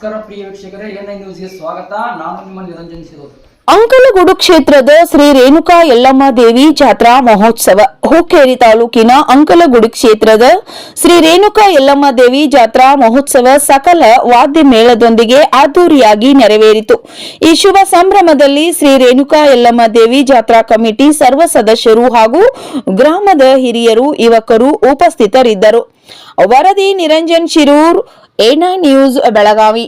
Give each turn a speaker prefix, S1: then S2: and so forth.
S1: ನಮಸ್ಕಾರ ಪ್ರಿಯ ವೀಕ್ಷಕರೇ, ಎನ್ಐ ನ್ಯೂಸ್ಗೆ ಸ್ವಾಗತ. ನಾನು ನಿಮ್ಮ ನಿರಂಜನ್ ಶಿರೋಡ್.
S2: ಅಂಕಲಗೂಡು ಕ್ಷೇತ್ರದ ಶ್ರೀ ರೇಣುಕಾ ಯಲ್ಲಮ್ಮ ದೇವಿ ಜಾತ್ರಾ ಮಹೋತ್ಸವ ಹುಕ್ಕೇರಿ ತಾಲೂಕಿನ ಅಂಕಲಗೂಡು ಕ್ಷೇತ್ರದ ಶ್ರೀ ರೇಣುಕಾ ಯಲ್ಲಮ್ಮ ದೇವಿ ಜಾತ್ರಾ ಮಹೋತ್ಸವ ಸಕಲ ವಾದ್ಯ ಮೇಳದೊಂದಿಗೆ ಅದ್ದೂರಿಯಾಗಿ ನೆರವೇರಿತು. ಈ ಶುಭ ಸಂಭ್ರಮದಲ್ಲಿ ಶ್ರೀ ರೇಣುಕಾ ಯಲ್ಲಮ್ಮ ದೇವಿ ಜಾತ್ರಾ ಕಮಿಟಿ ಸರ್ವ ಸದಸ್ಯರು ಹಾಗೂ ಗ್ರಾಮದ ಹಿರಿಯರು ಯುವಕರು ಉಪಸ್ಥಿತರಿದ್ದರು. ವರದಿ ನಿರಂಜನ್ ಶಿರೂರ್, ಎನ್ಐ ನ್ಯೂಸ್, ಬೆಳಗಾವಿ.